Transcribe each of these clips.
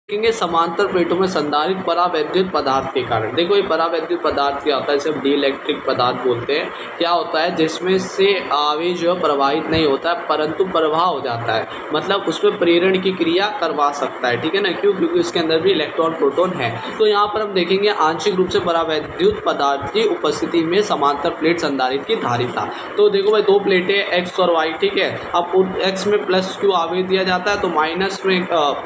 देखेंगे समांतर प्लेटों में संधारित परावैद्युत पदार्थ के कारण। देखो ये परावैद्युत पदार्थ क्या होता है, इसे डिइलेक्ट्रिक पदार्थ बोलते हैं। क्या होता है, जिसमें से आवेश जो प्रवाहित नहीं होता है परंतु प्रवाह हो जाता है, मतलब उसमें प्रेरण की क्रिया करवा सकता है। ठीक है ना, क्यों? क्योंकि उसके अंदर भी इलेक्ट्रॉन प्रोटॉन है। तो यहाँ पर हम देखेंगे आंशिक रूप से परावैद्युत पदार्थ की उपस्थिति में समांतर प्लेट संधारित्र की धारिता। तो देखो भाई, दो प्लेटें एक्स और वाई, ठीक है। अब एक्स में प्लस क्यू आवेश दिया जाता है तो माइनस में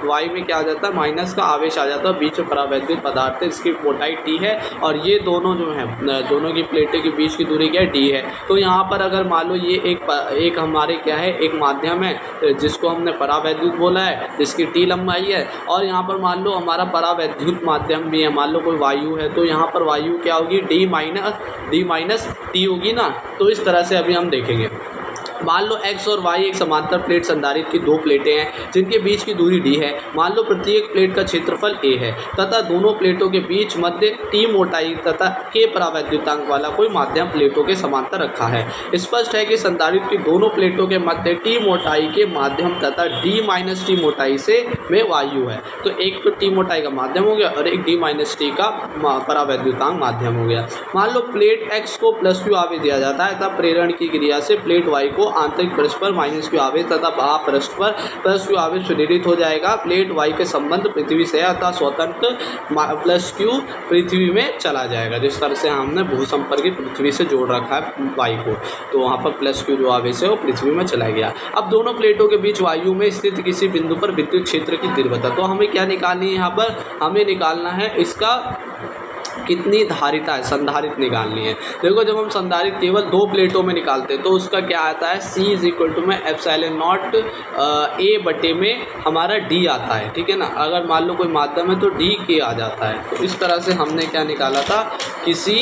वाई में क्या आ जाता है, माइनस का आवेश आ जाता है। बीच में परावैद्युत पदार्थ है, इसकी मोटाई टी है और ये दोनों जो है, दोनों की प्लेटें के बीच की दूरी क्या है, डी है। तो यहाँ पर अगर मान लो ये एक हमारे क्या है, एक माध्यम है जिसको हमने परावैद्युत बोला है, जिसकी टी लंबाई है। और यहाँ पर मान लो हमारा परावैद्युत माध्यम भी है, मान लो कोई वायु है, तो यहाँ पर वायु क्या होगी, डी माइनस टी होगी ना। तो इस तरह से अभी हम देखेंगे। मान लो x और y एक समांतर प्लेट संधारित्र की दो प्लेटें हैं जिनके बीच की दूरी d है। मान लो प्रत्येक प्लेट का क्षेत्रफल a है तथा दोनों प्लेटों के बीच मध्य t मोटाई तथा k परावैद्युतांक वाला कोई माध्यम प्लेटों के समांतर रखा है। स्पष्ट है कि संधारित्र की दोनों प्लेटों के मध्य t मोटाई के माध्यम तथा d माइनस टी मोटाई से में वायु है। तो एक तो t मोटाई का माध्यम हो गया और एक d माइनस टी का परावैद्युतांक माध्यम हो गया। मान लो प्लेट x को प्लस क्यू आवेश दिया जाता है तथा प्रेरण की क्रिया से प्लेट y को आंतरिक पृष्ठ पर माइनस क्यू आवेश तथा बाह्य पृष्ठ पर प्लस क्यू आवेश प्रेरित हो जाएगा। प्लेट y के संबंध पृथ्वी से अतः स्वतंत्र प्लस क्यू पृथ्वी में चला जाएगा। जिस तरह से हमने भूसंपर्कित पृथ्वी से जोड़ रखा है y को, तो वहाँ पर प्लस क्यू जो आवेश है वो पृथ्वी में चला गया। अब दोनों प्लेटों के बीच वायु में स्थित किसी बिंदु पर विद्युत क्षेत्र की तीव्रता, तो हमें क्या निकालनी है, यहाँ पर हमें निकालना है इसका कितनी धारिता है, संधारित्र निकालनी है। देखो जब हम संधारित्र केवल दो प्लेटों में निकालते हैं तो उसका क्या आता है, C इज इक्वल टू में एप्सिलॉन नॉट A बटे में हमारा D आता है। ठीक है ना, अगर मान लो कोई माध्यम है तो D K आ जाता है। तो इस तरह से हमने क्या निकाला था, किसी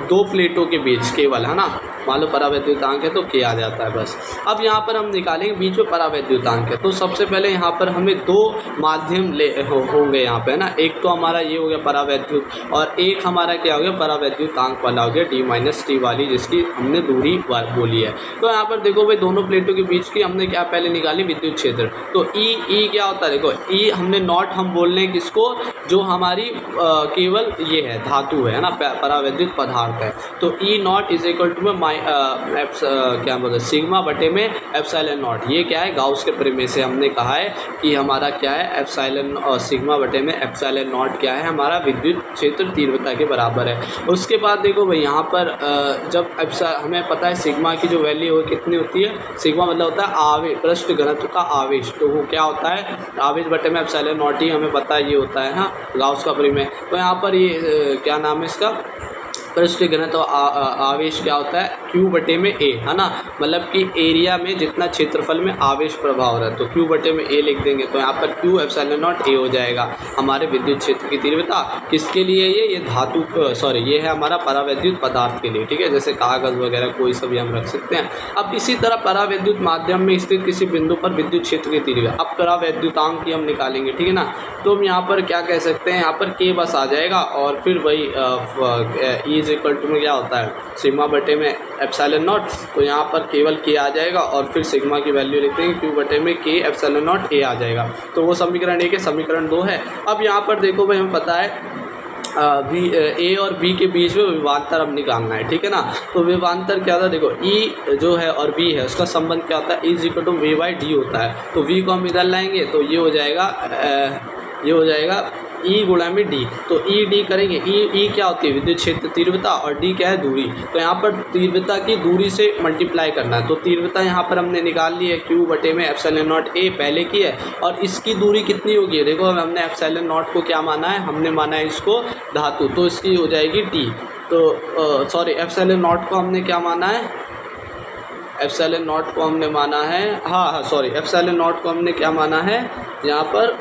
दो प्लेटों के बीच केवल, है ना, मान लो परावैद्युतांक है तो K आ जाता है बस। अब यहाँ पर हम निकालेंगे बीच में परावैद्युतांक है, तो सबसे पहले यहाँ पर हमें दो माध्यम होंगे यहाँ पे, है ना। एक तो हमारा ये हो गया परावैद्युत और एक हमारा क्या हो गया, परावैद्युतांक वाला हो गया d माइनस टी वाली, जिसकी हमने दूरी बोली है। तो यहाँ पर देखो भाई, दोनों प्लेटों के बीच की हमने क्या पहले निकाली, विद्युत क्षेत्र। तो ई क्या होता है, देखो ई हमने नॉट हम बोल रहे हैं किसको, जो हमारी केवल ये है धातु है ना, परावैद्युत पदार्थ है। तो ई नॉट इज इक्वल टू में क्या बोलते हैं, सिग्मा बटे में एप्सिलॉन नॉट। ये क्या है, गाउस के प्रमेय से हमने कहा है कि हमारा क्या है, एप्सिलॉन और सिग्मा बटे में एप्सिलॉन नॉट क्या है, हमारा विद्युत क्षेत्र तीव्रता के बराबर है। उसके बाद देखो भाई, यहाँ पर जब हमें पता है सिग्मा की जो वैल्यू हो कितनी होती है, सिग्मा मतलब होता है आवेश, पृष्ठ घनत्व का आवेश। तो वो क्या होता है, आवेश बटे में एप्सिलॉन नॉट ही हमें पता है ये होता है, हाँ, गाउस का प्रमेय। तो यहाँ पर ये क्या नाम है इसका, पृष्ठ घनत्व आवेश क्या होता है, Q बटे में A, है ना, मतलब कि एरिया में जितना क्षेत्रफल में आवेश प्रभाव हो रहा है तो Q बटे में A लिख देंगे। तो यहाँ पर Q एप्सिलॉन नॉट A हो जाएगा हमारे विद्युत क्षेत्र की तीव्रता। किसके लिए, ये धातु, सॉरी ये है हमारा परावैद्युत पदार्थ के लिए। ठीक है, जैसे कागज़ वगैरह कोई सा भी हम रख सकते हैं। अब इसी तरह परावैद्युत माध्यम में स्थित किसी बिंदु पर विद्युत क्षेत्र की तीव्रता, अब परावैद्युतांक की हम निकालेंगे। ठीक है ना, तो हम यहाँ पर क्या कह सकते हैं, यहाँ पर K बस आ जाएगा और फिर वही इज इक्वल टू में क्या होता है, सिग्मा बटे में एप्सिलॉन नॉट। तो यहाँ पर केवल K आ जाएगा और फिर सिग्मा की वैल्यू लिखते हैं, Q बटे में K एप्सिलॉन नॉट A आ जाएगा। तो वो समीकरण 1 है, समीकरण 2 है। अब यहाँ पर देखो भाई, हमें पता है A और B के बीच में विभवांतर अब निकालना है। ठीक है ना, तो विभवांतर क्या होता है, देखो E जो है और B है उसका संबंध क्या होता है, E equal to V by D होता है। तो V को हम इधर लाएंगे तो ये हो जाएगा E गुणा में D। तो E D करेंगे, E क्या होती है, विद्युत क्षेत्र तीव्रता, और D क्या है, दूरी। तो यहाँ पर तीव्रता की दूरी से मल्टीप्लाई करना है। तो तीव्रता यहाँ पर हमने निकाल ली है, Q बटे में एप्सिलॉन नॉट A पहले की है, और इसकी दूरी कितनी होगी, देखो हमने एप्सिलॉन नॉट को क्या माना है, हमने माना है इसको धातु, तो इसकी हो जाएगी T। तो सॉरी, एप्सिलॉन नॉट को हमने क्या माना है, एप्सिलॉन नॉट को हमने माना है, हाँ सॉरी, एप्सिलॉन नॉट को हमने क्या माना है, यहाँ पर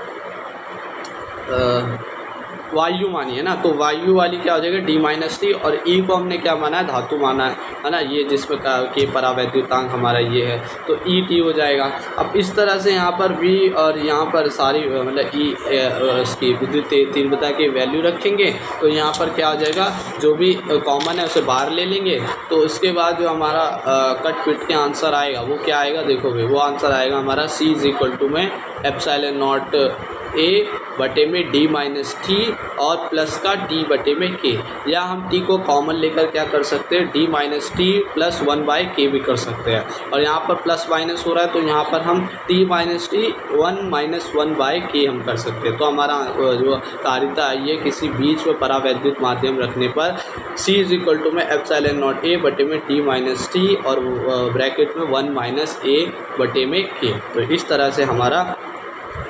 वायु मानी है ना। तो वायु वाली क्या हो जाएगा, D माइनस टी, और E को हमने क्या माना है, धातु माना है ना, ये जिसमें के परावैद्युतांक हमारा ये है, तो ET हो जाएगा। अब इस तरह से यहाँ पर V और यहाँ पर सारी मतलब E इसकी विद्युत तीव्रता की वैल्यू रखेंगे। तो यहाँ पर क्या हो जाएगा, जो भी कॉमन है उसे बाहर ले लेंगे। तो उसके बाद जो हमारा कट पिट के आंसर आएगा वो क्या आएगा, देखो भाई, वो आंसर आएगा हमारा C इज इक्वल टू में एप्सिलॉन नॉट ए बटे में डी माइनस टी और प्लस का टी बटे में के, या हम टी को कॉमन लेकर क्या कर सकते हैं, D minus T plus 1/k भी कर सकते हैं। और यहाँ पर प्लस माइनस हो रहा है तो यहाँ पर हम टी माइनस टी 1 - 1/k हम कर सकते हैं। तो हमारा जो धारिता है ये किसी बीच में परावैद्युत माध्यम रखने पर C = में एप्सिलॉन नॉट ए बटे में टी माइनस टी और ब्रैकेट में 1 - a बटे में k। तो इस तरह से हमारा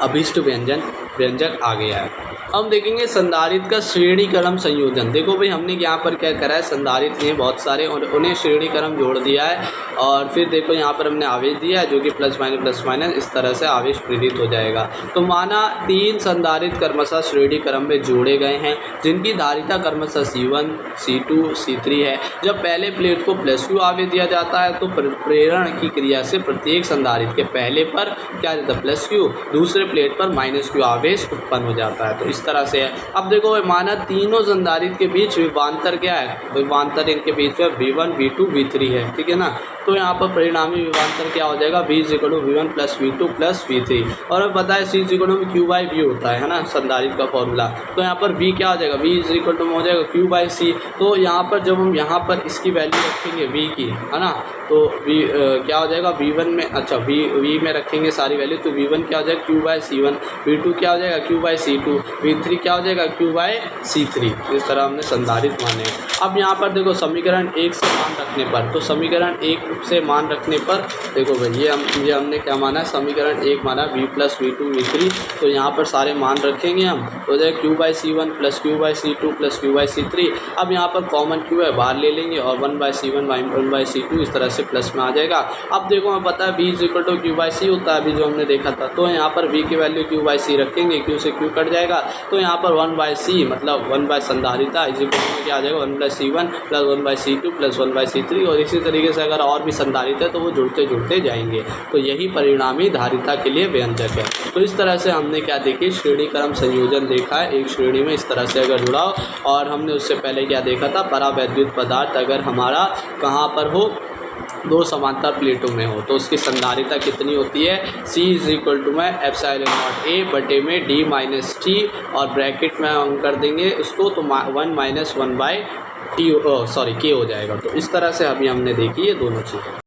अभिष्ट व्यंजक आ गया है। हम देखेंगे संधारित्र का श्रेणी क्रम संयोजन। देखो भाई हमने यहाँ पर क्या करा है, संधारित्र में बहुत सारे और उन्हें श्रेणी क्रम जोड़ दिया है और फिर देखो यहाँ पर हमने आवेश दिया है जो कि प्लस माइनस इस तरह से आवेश प्रेरित हो जाएगा। तो माना 3 संधारित्र क्रमशः श्रेणी क्रम में जोड़े गए हैं जिनकी धारिता क्रमशः C1, C2, C3 है। जब पहले प्लेट को +Q आवेश दिया जाता है तो प्रेरण की क्रिया से प्रत्येक संधारित्र के पहले पर क्या देता है +Q, दूसरे प्लेट पर -Q आवेश उत्पन्न हो जाता है। तो इस तरह से है। अब देखो माना तीनों संधारित्र के बीच विभवांतर क्या है, विभवांतर इनके बीच में V1, V2, V3 है, ठीक है ना। तो यहाँ पर परिणामी विभवांतर क्या हो जाएगा, V = V1 + V2 + V3। और हमें पता है C = Q/V होता है ना संधारित्र का फॉर्मूला। तो यहाँ पर V क्या हो जाएगा, V = हो जाएगा Q/C। तो यहाँ पर जब हम यहाँ पर इसकी वैल्यू रखेंगे V की, है ना, तो V क्या हो जाएगा V1 में, अच्छा V में रखेंगे सारी वैल्यू तो V1 क्या हो जाएगा Q/C1, V2 क्या हो जाएगा Q/C2, V3 क्या हो जाएगा Q/C3। इस तरह हमने संधारित्र माने। अब यहाँ पर देखो समीकरण 1 से मान रखने पर, तो समीकरण 1 से मान रखने पर देखो भाई ये हमने क्या माना है, समीकरण 1 माना V + V2 V3। तो यहाँ पर सारे मान रखेंगे हम, हो जाएगा Q/C1 + Q/C2 + Q/C3। अब यहाँ पर कॉमन Q है बाहर ले लेंगे और 1/C1 1/C2 इस तरह से प्लस में आ जाएगा। अब देखो हमें पता है V = Q/C होता है अभी जो हमने देखा था। तो यहाँ पर V की वैल्यू Q/C रखेंगे, Q से Q कट जाएगा तो यहाँ पर 1/C मतलब 1/ संधारिता क्या आ जाएगा 1/C1 + 1/C2 + 1/C3। और इसी तरीके से अगर और भी संधारित्र है तो वो जुड़ते जाएंगे। तो यही परिणामी धारिता के लिए व्यंजक है। तो इस तरह से हमने क्या देखी, श्रेणी क्रम संयोजन देखा है। एक श्रेणी में इस तरह से अगर जुड़ाओ, और हमने उससे पहले क्या देखा था, परावैद्युत पदार्थ अगर हमारा कहाँ पर हो, 2 समांतर प्लेटों में हो तो उसकी संधारिता कितनी होती है, C = में एप्सिलॉन नॉट A बटे में D - T और ब्रैकेट में हम कर देंगे उसको तो 1 - 1/K हो जाएगा। तो इस तरह से अभी हमने देखी ये दोनों चीज़ें।